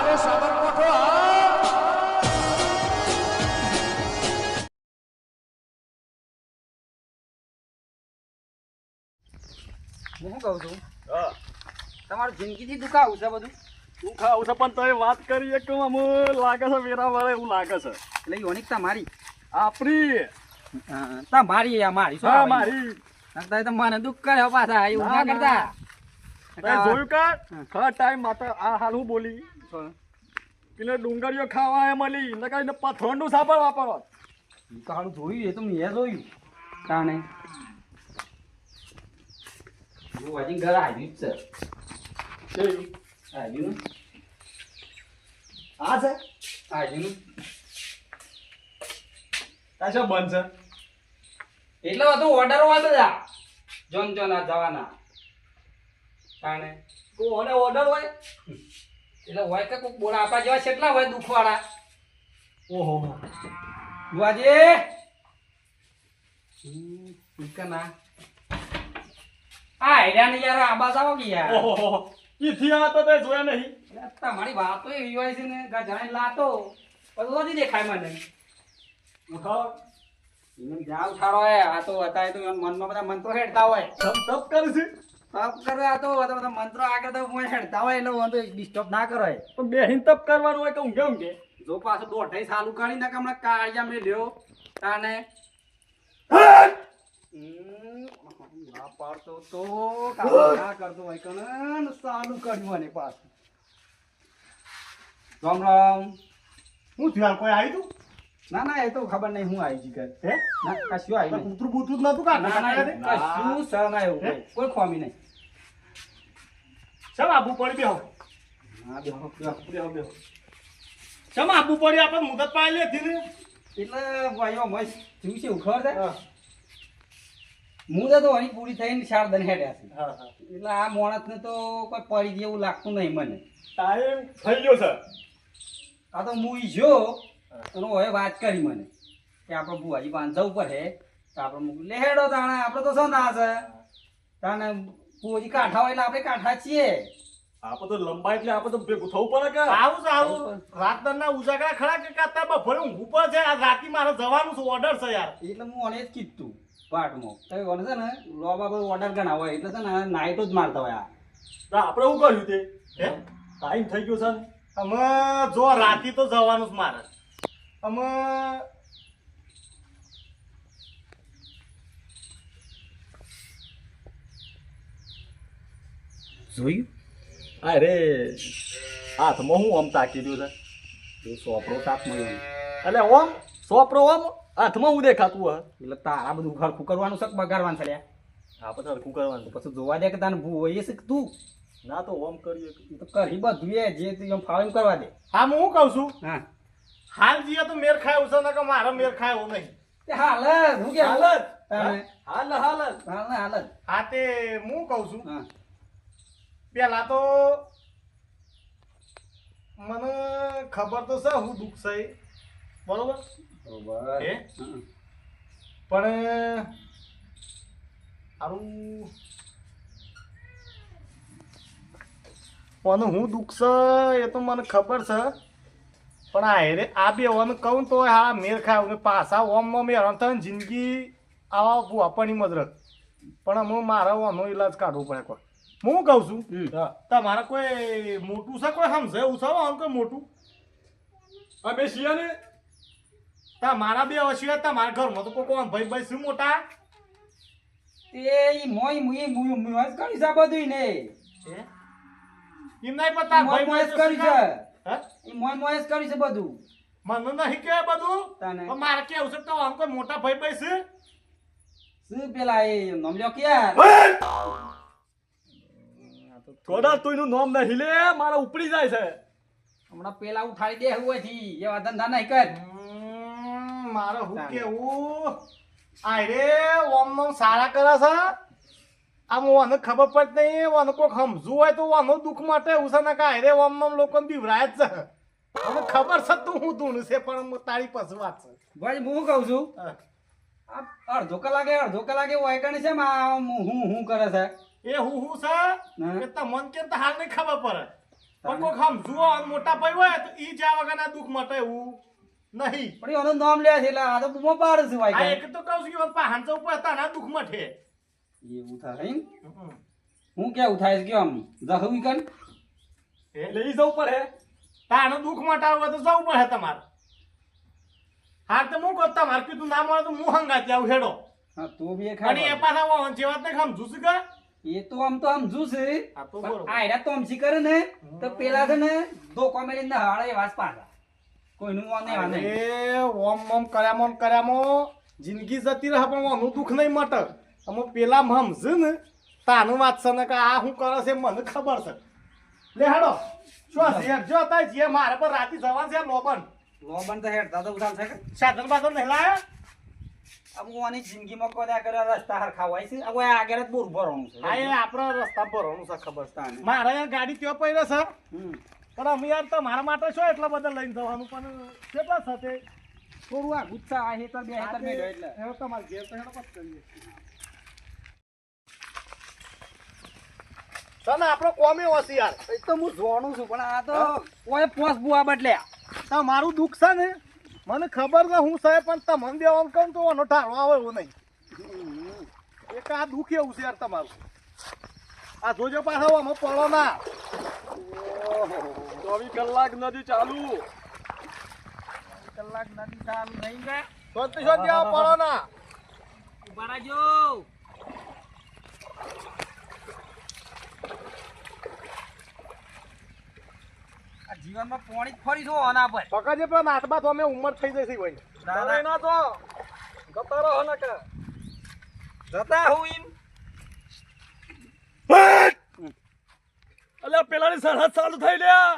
રે સાબરકોઠો હા હું શું કહું છું તમારું જિંદગીથી દુખાવું છે બધું દુઃખ આવશે પણ તમે વાત કરી એક અમુ લાગે છે વેરા વાળે એવું લાગે છે એટલે યોનિક તમારી આપણી તમારી મારી શું હા આવે? મારી અત્યારે તો મને દુઃખ કર્યો પાછા એવું ના ના, કરતા તમે જોયું કે ખરા ટાઈમ માટે આ હાલ હું બોલી પેલે ડુંગળીઓ ખાવા એ મળી ને કઈ પથરોનું સાબર વાપરવા તો હારું જોયું એ તો મેં જોયું તાણે જો હજી ઘર આવ્યું જ છે આવ્યું ને આ છે આવ્યું ને આ શું બંધ છે એટલે બધું ઓર્ડરો હોય બધા જોન જોન આ જવાના તાણે કોને ઓર્ડર હોય એટલે હોય કે કોઈક બોલા આપણા જેવા કેટલા હોય દુખવાળા ઓહો બુઆજી ના આ હેરાન યાર આબાસ આવો કે યાર ઓહો ઈથી આ તો તે જોયા નહીં એટલે તમારી વાતો એવી હોય છે ને જાણે લાતો બધું નથી દેખાય મને ઉઠાવ એને જાવ ઠારો હે આ તો હતા તો મનમાં બધા મંત્રો હેડતા હોય તપ તપ કરે છે તપ કરે આ તો બધા મંત્રો આગળ તો મને હેડતા હોય એટલે હું તો ડિસ્ટર્બ ના કરે પણ બેહીન તપ કરવાનું હોય કે ઊંઘે ઊંઘે જો પાછો દોઢાઈ સાલું કાઢી નાખ હમણાં કાળિયા મેં લ્યો તાને ના પાડતો તો કામ ના કરતો હોય કણ સાલું કાઢ્યું મને પાછું રામ રામ હું થયું કોઈ આવી તું ના ના એ તો ખબર નહીં હું આવી જીગર હે ના કશું આવી નહીં કૂતરું બૂતરું નતું કા ના ના કશું સર ના એવું કોઈ ખોમી નહીં ચમ આબુ પડી બેહો હા બેહો બેહો બેહો ચમ આબુ પડી આપણે મુદત પાઈ લેતી ને એટલે ભાઈઓ મસ્ત થયું છે ખબર છે હા મુદત તો અહીં પૂરી થઈને 4 દન હેડ્યા છે હા હા એટલે આ માણસને તો કોઈ પડી જેવું લાગતું નહીં મને ટાઈમ થઈ ગયો છે આ તો હું જો એનો હવે વાત કરી મને કે આપણે બુવાજી બાંધવા ઉપર હે તો આપણે મૂકી લે હેડો તાણે આપણે તો શું ના છે તાણે બુવાજી કાંઠા હોય એટલે આપણે કાંઠા છીએ આપણે તો લંબાઈ એટલે આપણે તો ભેગું થવું પડે કે આવું છે આવું રાત ના ઉજાગરા ખરા કે કાતા બફોરે ઊંઘ ઉપર છે આ રાતી મારે જવાનું છે ઓર્ડર છે યાર એટલે હું મને જ કીધું પાઠમાં તો મને છે ને લોબા બધું ઓર્ડર ગણા હોય એટલે છે ને નાઈટો જ મારતા હોય આ તો આપણે શું કર્યું તે હે ટાઈમ થઈ ગયો છે ને અમે જો રાતી તો જવાનું જ મારે અમે જોયું અરે હાથમાં હું આમ તાકી રહ્યું છે એ સોપડો સાપ મળ્યો એટલે ઓમ સોપરો ઓમ હાથમાં હું દેખાતું હોય એટલે તારા બધું ખરખું કરવાનું શક બગાડવાનું છે આપણે હરખું કરવાનું પછી જોવા દે કે તને ભૂ હોય છે કે તું ના તો ઓમ કરીએ એ તો કરી બધું એ જે તું એમ ફાવે એમ કરવા દે હા હું શું કહું છું હા હાલ જીએ તો મેર ખાય છે ને કે મારે મેર ખાય એવું નહીં તે હાલત હું કે હાલત તાને હાલ હાલત હાલત હા તે હું કહું છું હા પેલા તો મને ખબર તો છે હું દુઃખ છે બરોબર બરોબર હે હા. પણ આરું મને હું દુઃખ છે એ તો મને ખબર છે પણ આ હેરે આ બે ઓને કહું તો હા મેર ખાય પાછા ઓમમાં મેર થઈને જિંદગી આવા ભૂપણી મદરક પણ હું મારા ઓનો ઈલાજ કાઢવો પડે કોઈ હું કહું છું તમારે કોઈ મોટું છે કોઈ સમજે એવું છે આમ કોઈ મોટું અમે છીએ ને તમારા બે સિવાય તમારા ઘરમાં તો કોઈ કોણ ભાઈ ભાઈ શું મોટા તે ઈ મોય મુય મુય મુય જ કરી છે બધું ને એમ નહીં પતા મોય ભાઈ મોય જ કરી છે હે ઈ મોય મોય જ કરી છે બધું મને નહીં કે બધું તાને પણ મારે કેવું છે તો આમ કોઈ મોટા ભાઈ ભાઈ છે શું પેલા એ નામ લ્યો કે યાર થોડા તું નામ નહીં લે મારા ઉપડી જાય છે હમણાં પેલા ઉઠાડી દે હોય થી એવા ધંધા નહીં કર મારે હું કેવું આ રે ઓમ નો સારા કરે છે આમ ઓને ખબર પડતી નહીં ઓને કોઈ સમજવું હોય તો ઓનો દુઃખ માટે એવું છે ને કે આ રે ઓમ નો લોકો બીવરાય જ છે મને ખબર છે તું હું ધૂણ છે પણ તારી પછી વાત છે ભાઈ હું કહું છું હા. આ અડધો કલાકે વાયકણી છે માં હું કરે છે એ હું છે હા. કે તમને કેમ તો હાલ નહીં ખબર પડે પણ કોક સમજુઓ અને મોટા ભાઈ હોય તો ઈ જ્યાં વગરના દુઃખ મટે એવું નહીં. પણ એનું નામ લે છે એટલે આ તો બૂમો પાડે છે ભાઈ આ કઈ. એક તો કહું છું કે પહાણ તો ઉપર હતા ના દુઃખ મટે. એવું થાય એમ? હું કેવું થાય છે કે આમ જહવી કન એ લઈ જવું પડે. તાનું દુઃખ મટાડવું હોય તો જવું પડે તમારે. હાર તો હું કહું તમારે કીધું ના મળે તો હું હંગાતી આવું હેડો. હા તો બી અને એ પાછા વાહન જેવા ને સમજુ છું કે એ તો આમ તો સમજુ છે આ તો પણ બરોબર. આયરા તો અમસી કરે ને તો પેલા છે ને ધોકો મેલીને હાળે વાસ પાછા કોઈનું વાને વાને એ ઓમ ઓમ કર્યામાં જિંદગી જતી રહે પણ ઓનું દુઃખ નહીં મટે. અમે પેલા સમજે ને તાનું વાત છે ને કે આ શું કરે છે મને ખબર છે. લે હેડો શું છે જો તા જે મારે પર રાતી જવાનું છે લોબન લોબન તો હેડતા તો ઉધાર છે કે સાધન બાધન નહીં લાયા. अब ओनी जिंदगी में कोदा करे रस्ता हर खावाय છે अब આ આગળ જ બોર ભરવાનું છે હા એ આપણા રસ્તા ભરવાનું છે ખબર છે. તાને. મારે યાર ગાડી ત્યાં પડી છે હમ પણ અમે યાર તમારા માટે શું એટલા બધા લઈને જવાનું પણ કેટલા સાથે થોડું આ ગુસ્સા આ હેતર બે હેતર મેળ્યો એટલે હેડો તમારે ઘેર તો હેડો પછી કરીએ. તને આપણો કોમે ઓછી યાર એ તો હું જોણું છું પણ આ તો કોઈ પોસ બુઆ બદલ્યા તમારું દુઃખ છે ને મને ખબર છે હું સાહેબ પણ તમને દેવાનું કહું તો એનો ઠારો આવે એવું નહીં. એક આ દુઃખ એવું છે યાર તમારું. આ જોજો પાછા આમાં પડો ના. 24 કલાક નદી ચાલુ. કલાક નદી ચાલુ નહીં ગયા શાંતિ શાંતિ આવો પડો ના. ઉભા રહેજો આ જીવનમાં પાણી જ ફરી જો આના પર પકડજે પેલા નાથબા તો અમે ઉંમર થઈ જશે ભાઈ. ના, ના. તો જતા રહો ને કે જતા હું એમ અલ્યા પેલાની સરહદ ચાલુ થઈ લ્યા.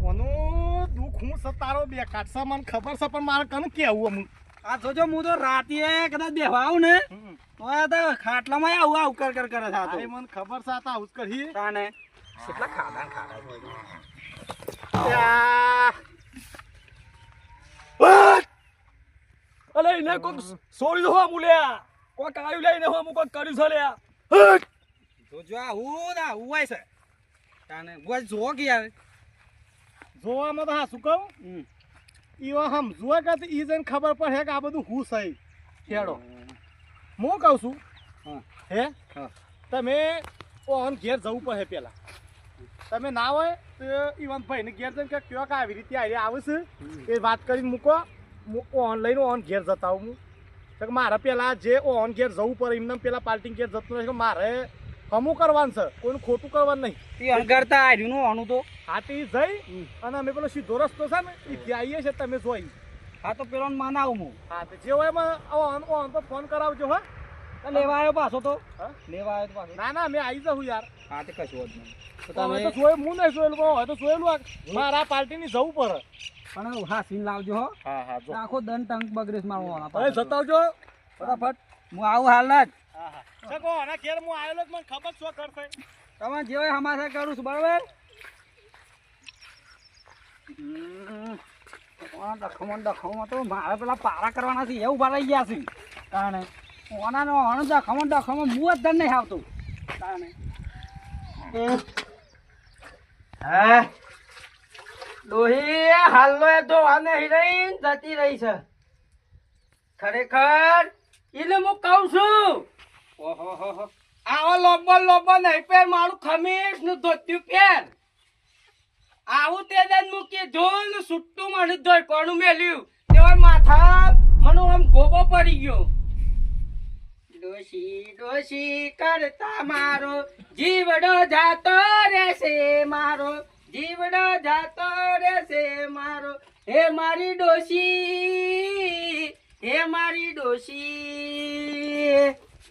ઓનું દુઃખ હું સતારો બે કાટસા મને ખબર છે પણ મારે કનું કેવું અમુક. આ જોજો હું તો રાતે કદાચ બેહવા આવું ને તો આ તો ખાટલામાં આવું આવું કર કરે છે આ તો અરે મને ખબર છે આ તો આવું જ કરી. તાને કેટલા ખાધા અલે એને કોક સોરી દો બોલ્યા કોક આવ્યું લઈને હું કોક કર્યું છે લ્યા. જોજો આવું ના આવું હોય છે તાને બસ જો કે યાર જોવામાં તો હા શું કહું ઈવા હમ જોવા કે ઈ જઈને ખબર પડે કે આ બધું હું સહી ખેડો હું કહું છું હા હે હા તમે ઓન ઘેર જવું પડે પેલા. તમે ના હોય તો ઈવન ભાઈને ઘેર જઈને કે કયો કે આવી રીતે આવે છે એ વાત કરીને મૂકો. ઓનલાઈન ઓન ઘેર જતા આવું હું તો કે મારે પેલા જે ઓન ઘેર જવું પડે એમને પેલા પાર્ટી ઘેર જતું નથી કે મારે હમું કરવાનું છે કોઈનું ખોટું કરવાનું નહીં. એ અંગરતા આવ્યું નું આનું તો હા તે જઈ અને અમે પેલો સીધો રસ્તો છે ને એ ત્યાં આવીએ છીએ તમે જોઈ. હા તો પેલો માનાવું હું હા તો જે હોય એમાં ઓન તો ફોન કરાવજો હા. તો લેવા આવ્યો પાછો તો હા? લેવા આવ્યો તો પાછો ના ના મેં આવી જાઉં યાર. હા તે કશું જ નહીં તો તમે તમે તો જોયું હું નહીં જોયેલું પણ હોય તો જોયેલું મારા પાર્ટીની જવું પડે. પણ હા સીન લાવજો હો હા હા જો આખો દન ટંક બગરેશ મારવાનો હવે જતા આવજો. ફટાફટ હું આવું હાલ જ હા હા સગો આના ઘેર હું આવેલો જ મને ખબર શું કરશે. તમે જે હોય હમાસા કરું છું બરાબર ડખમાં તો મારે પેલા પારા કરવાના છે એવું ભરાઈ ગયા છે તાણે ઓનાનો હણ ડખમાં હું જ ધન નહીં આવતું તાણે હા ડોહી હાલનો એ તો આને હિરોઈન જતી રહી છે ખરેખર એને હું કહું છું ઓહો આવો લોબો નહીં પેર મારું ખમીસ નું ધોત્યું પેર આવું તે દન મૂકી જોન સુટ્ટું મને ધોઈ કોણું મેલ્યું તેવા માથા મને આમ ગોબો પડી ગયો ડોશી ડોશી કરતા મારો જીવડો જાતો રહેશે મારો જીવડો જાતો રહેશે મારો હે મારી ડોશી હે મારી ડોશી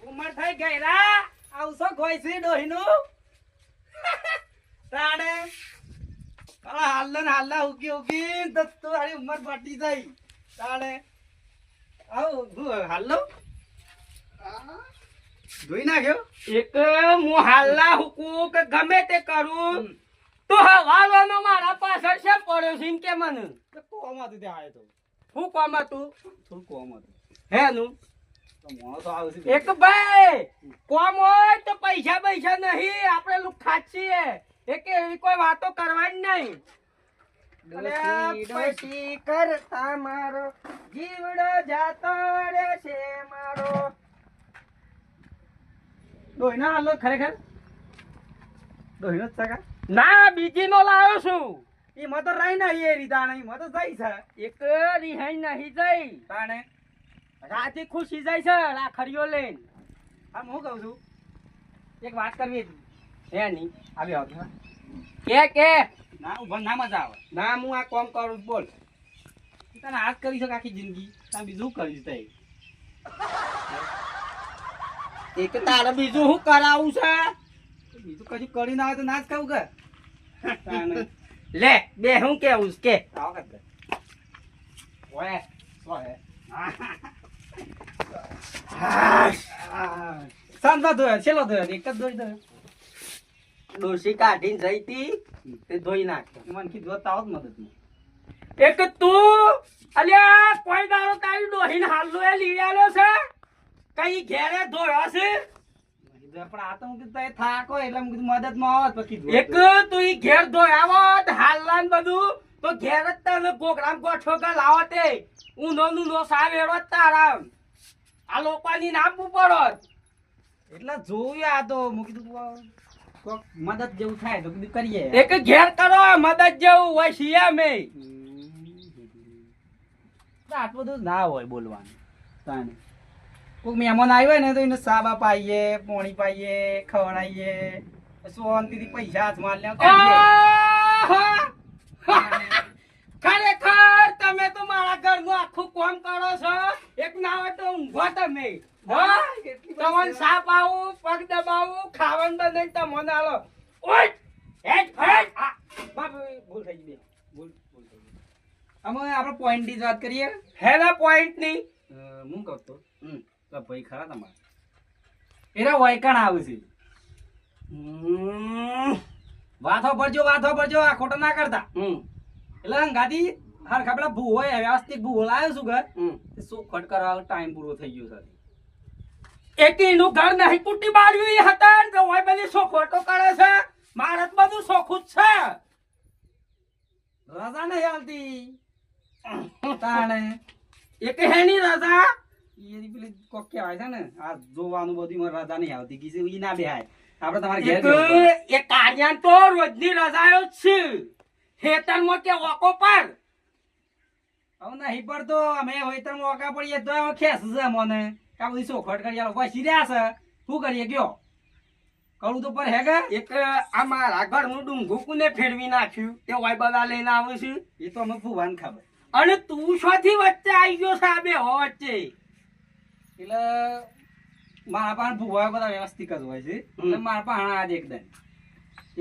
ઉમર થઈ ગઈ રા આવશો કોઈ છે ડોહીનું તાણે હાલ્લા ઉગી તો તારી ઉંમર પટી જાય તાણે આવ હાલ્લો ધોઈ નાખ્યો એક હું હાલ્લા હુકું કે ગમે તે કરું તો હવાનો મારા પાછળ છે પડ્યો છે એમ કે મને કોમાંથી તે આવ્યો તો હું કોમ હતું થોડું કોમ હતું હે નું એક ભાઈ કોમ હોય તો પૈસા નહીં આપણે લુખાત છીએ એક એવી કોઈ વાતો કરવાની નહીં. અલ્યા, પછી કરતા મારો જીવડો જાતો રહેશે મારો. ડોહીનો હાલો ખરેખર ડોહીનો જ સગા ના, બીજી નો લાવ્યો છું. એમાં તો રહી નહીં એ રીતા એમાં તો જઈ છે એક રિહાઈ નહીં જઈ, તાણે રાતે ખુશી જાય છે રાખડીઓ લઈને. આમ હું કહું છું એક વાત કરવી હતી. હે નહીં આવી આવતી કે ના ઉભા ના મજા આવે ના, હું આ કોમ કરું છું, બોલ. તને આજ કરી શકે આખી જિંદગી તમે બીજું કરી તઈ એક તારે બીજું શું કરાવું છે? બીજું કશું કરી ના આવે તો ના જ કહું કે તાણે લે બે હું કેવું છે કે આવો કર ઓય ઓય સાંતા ધોયા છેલ્લો ધોયા એક જ ધોઈ દો ડોસી કાઢીને જઈ તી તે ધોઈ નાખ્યો. મને કીધું તાવ જ મદદ એક તું અલ્યા કોઈ દાડો તારી ડોહીને હાલો એ લઈ આવ્યો છે? કઈ ઘેરે ધોયો છે? પણ આ તો હું કીધું તઈ થાકો એટલે હું કીધું મદદ માં આવત પછી કીધું એક તું ઈ ઘેર ધોયા હોત હાલલા ને બધું તો ઘેર જ તને ગોગરામ ગોઠો કે લાવો તે ઊંધો નો સાવેડો જ તારા આ લોકોની નામ પડોત. એટલે જોયું આ તો હું કીધું કોક મદદ જેવું થાય તો કીધું કરીએ એક ઘેર કરો મદદ જેવું હોય શિયા મે. આટલું બધું ના હોય બોલવાનું તાને કોઈક મહેમાન આવ્યો હોય ને તો એને સાબા પાઈએ પોણી પાઈએ ખવડાવીએ શાંતિથી પૈસા હાથમાં લે આહા! ખરેખર તમે તો મારા ઘરનું આખું કામ કરો છો. એક ના હોય તો ઊંઘો તમે. હા? તમને સાપ આવું પગ દબાવું ખાવાનું બનાવીને તમને આલો. ઓય! હેડ ફેડ! આ, બાપ, ભૂલ થઈ ગઈ. ભૂલ થઈ ગઈ. અમે આપણે પોઈન્ટ ની જ વાત કરીએ હેના પોઈન્ટ ની હું કહું તો ભાઈ ખરા તમારે એના વયકણ આવે છે વાથો પડજો આ ખોટો ના કરતા એટલે ગાદી હાર ખાપડા ભૂવો વ્યવસ્થિત ભૂવો લાવ્યો છું ઘર શું ખટ કરવા ટાઈમ પૂરો થઈ ગયો છે એકીનું ઘર નહીં કુટી બાળવી હતા ને તો ઓય બધી સોખોટો કરે છે. મારે તો બધું સોખું જ છે. રજા નહીં હાલતી તાણે એક હેની રજા એની પેલી કોક કહેવાય છે ને આ જોવાનું બધું મને રજા નહીં આવતી કીધું ઈ ના બેહાય આપણે તમારે ઘેર બેસવું પડે. એ કાર્યાન તો રોજની રજાઓ જ છે. ખેતરમાં કે ઓકો પર હવે નહીં પડતો અમે હોઈતર મોકા પડીએ તો ખેસ છે મને કા બધી સોખટ કરી આલો પછી રહ્યા છે શું કરીએ કયો કરું તો પર હે કે એક આ મારા ઘરનું ડુંગું કોને ફેરવી નાખ્યું તે ઓય બધા લઈને આવું છું. એ તો અમે ફૂવાન ખબર અને તું શોથી વચ્ચે આવી ગયો છે આ બે વચ્ચે? એટલે મારા પાસે ભૂવા બધા વ્યવસ્થિત જ હોય છે એટલે મારા પાસે આજ એકદમ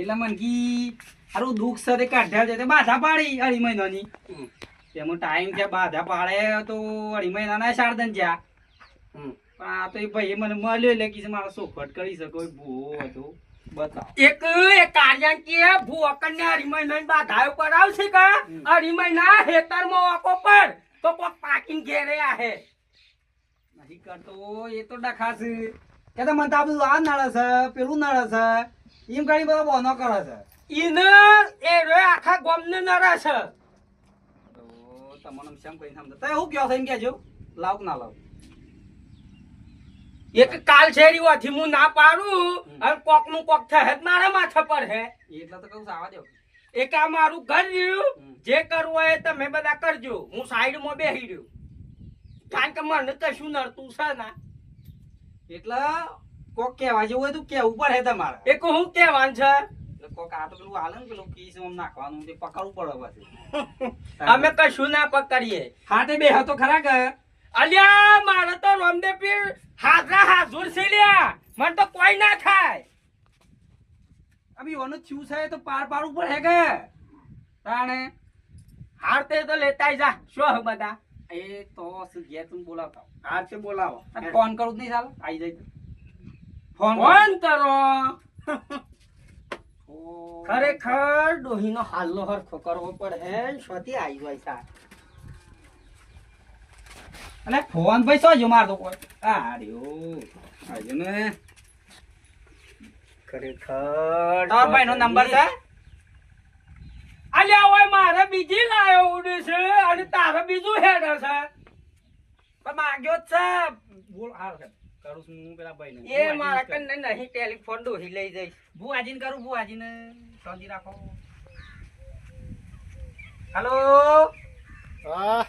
એટલે મને કી આરું દુઃખ સાથે કાઢ્યા છે તે બાધા પાડી અઢી મહિનાની તેમાં ટાઈમ છે બાધા પાડે તો અઢી મહિનાના શારદન જ્યાં પણ આ તો એ ભાઈ મને મળ્યો એટલે કે મારો સોખટ કરી શકો ભૂવો હતો બતાવો એક એ કાર્યાન કે ભૂ કન્યા હરિમય બાધાયો કરાવશે કા હરિમય હેતરમાં વાકો પર તો કોક પાકીને ઘેરે આહે નહીં કરતો એ તો ડખાશે કે તો મને તો આ બધું આ નડે છે પેલું નડે છે એમ ઘણી બધા બોનો કરે છે ઈને એ રે આખા ગામને નરે છે. તો તમને શેમ કઈ સમજો તો હું કયો છે એમ કેજો લાવ કે ના લાવ એક કાલ શેરી વાથી હું ના પાડું અને કોક નું કોક થહે જ મારા માથા પર હે. એટલે તો કહું છું આવા દો એક આ મારું ઘર રહ્યું જે કરવું હોય એ તમે બધા કરજો. હું સાઈડમાં બેસી રહ્યો કારણ કે મને કશું નડતું છે ના. એટલે કોક કહેવા જેવું હોય તો કેવું પડે તમારે એક હું કહેવાનું છે એટલે કોક આ તો પેલું હાલે ને પેલું કીસ આમ નાખવાનું તે પકડવું પડે પછી અમે કશું ના પકડીએ. હાથે બે હતો ખરા કે અલ્યા મારે તો રામદેવ પીર હાજરા હાજુર છે લ્યા. મને તો કોઈ ના થાય. અભી ઓનું થયું છે તો પાર પાડવું પડે કે તાણે હાર તે તો લેતા જા શું બધા એ તો ઘેર તું બોલાવતા હાર તે બોલાવો ફોન કરું જ નહીં ચાલો આવી જાય તો ફોન ફોન કરો. ખરેખર ડોહીનો હાલનો હરખો કરવો પડે શોથી આવી હોય સા. અને ફોન ભાઈ શું જો મારતો કોઈ આ રહ્યો આજે ને ખરેખર તમારા ભાઈનો નંબર છે? અલ્યા ઓય મારે બીજી લાયો ઉડે છે અને તારે બીજું હેડ છે પણ માગ્યો જ છે. બોલ હાલ કરું છું હું પેલા ભાઈને. એ મારા કને નહીં ટેલિફોન ડોહી લઈ જઈશ. ભુવાજીને કરું, ભુવાજીને શાંતિ રાખો. હાલો હા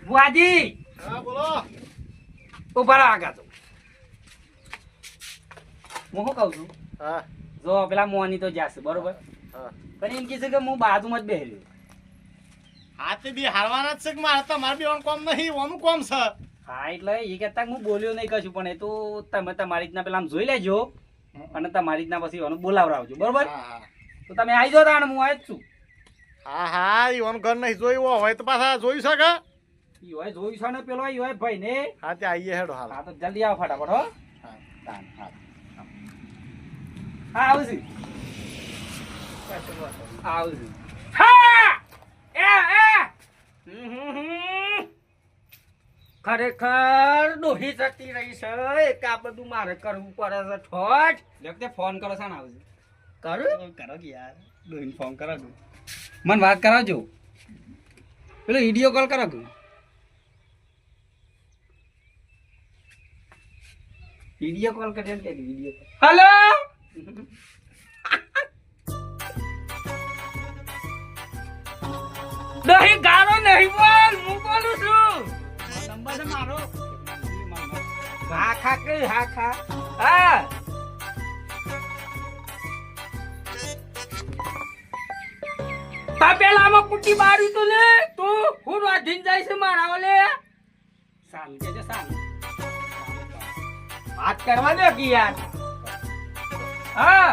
ભુવાજી, હા બોલો. ઉભા રહો આગળ તો. હું શું કહું છું, હા જો પેલા મોની તો જાશે બરોબર, હા પણ એમ કીધું કે હું બાજુમાં જ બેહી રહ્યો. હા તે બી હારવાના જ છે કે મારે તમારે બી કોમ નહીં, ઓનું કોમ છે. હા એટલે એ કહેતા હું બોલ્યો નહીં કશું, પણ એ તો તમે તમારી રીતના પેલા આમ જોઈ લેજો અને તમારી રીતના પછી એનું બોલાવરાવજો બરોબર. હા હા તો તમે આવી જાઓ તાણ, હું આવી જ છું. હા હા ઈવન ઘર નહીં જોયું હોય તો પાછા જોઈ શકે. ઈ હોય જોયું છે ને પેલો ઈ હોય ભાઈ ને. હા તે આવીએ હેડો હાલ. હા તો જલ્દી આવો ફટાફટ હો. હા. તાણ, હા હા આવું છું. આવું છું. હા એ હમ. ખરેખર ડોહી જતી રહી છે એક આ બધું મારે કરવું પડે છે ઠોઠ વ્યક્તિ ફોન કરો છે ને આવું છું. કરું કરો કે યાર, ડોહીને ફોન કરો છો. મને વાત કરાવજો, પેલો વિડીયો કોલ કરો કે વિડીયો કોલ કરે કે વિડીયો કોલ. હલો દહીં ગાળો નહીં બોલ હું બોલું છું નંબર છે મારો. હા ખા કે હા ખા હા તપેલામાં કુટી બારી તું લે તું હું રાધીન જાય છે મારા ઓલે સારું કે છે સારું. વાત કરવા દો કે યાર હા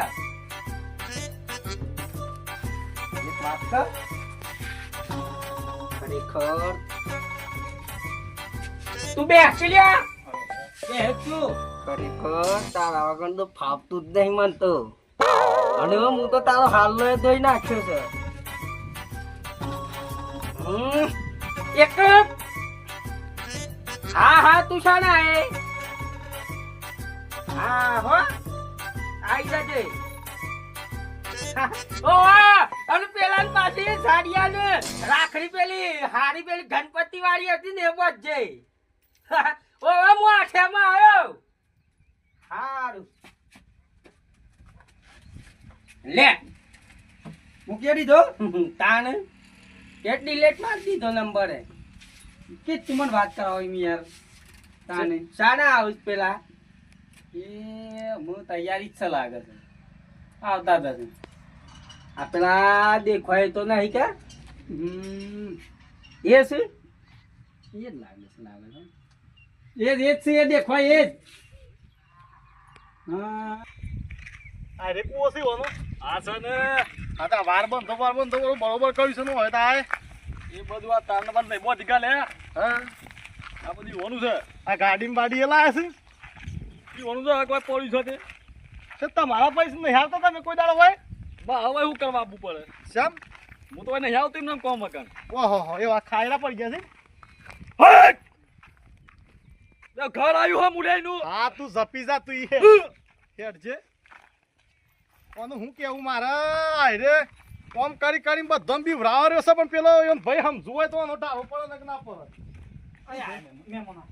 એક વાત કર ખરેખર તું બેસી લ્યા એ છું. ખરેખર તારા વગર તો ફાવતું જ નહીં મન તો અને હું તો તારો હાલનો એ ધોઈ નાખ્યો છે એક હા હા તું શાના એ હા હો આઈ જજે ઓ અને પેલા પાછી સાડિયા ને રાખડી પેલી હારી પેલી ગણપતિ વાળી હતી ને એ બચજે ઓ હું આઠેમાં આવ્યો હારું લે મૂકી દીધો. તાણ કેટલી લેટ મારી દીધો નંબર કે તું મને વાત કરાવો એમ યાર. તાને શાના આવું પેલા એ હું તૈયારી જ છે લાગે છે, આવતા હતા. આ પેલા દેખાય તો નહીં કે હમ એ છે એ જ લાગે છે, લાગે છે. એ જ છે, એ દેખવા એ જ. હા આ રે ઓસી ઓનો આ છે ને આ તો વાર બંધ બરોબર કર્યું છે ને હોય તો આય એ બધું આ તારને બાદ નહીં બોધી ગાલે હા આ બધું ઓનું છે આ ગાડીમાં બાડી એ લાયા છે એ ઓનું છે કોઈ પડ્યું છે તે તે તમારા પૈસા નહીં આવતા તમે કોઈ દાડો હોય બા હવે શું કરવા આપવું પડે શેમ હું તો નહીં આવતું એમને કોમ મકાન ઓહો હો એવા ખાયડા પડી ગયા છે. ઘર આવ્યું હા મુડાઈનું હા તું જપી જા તું હેડ છે ઓનું હું કેવું મારા રે કોમ કરી કરીને બધો બીવરાવ રહ્યો છે પણ પેલો એમ ભાઈ સમજવું હોય તો એનો ટાળો પડે ને કે ના પડે. અહીંયા મહેમાનો.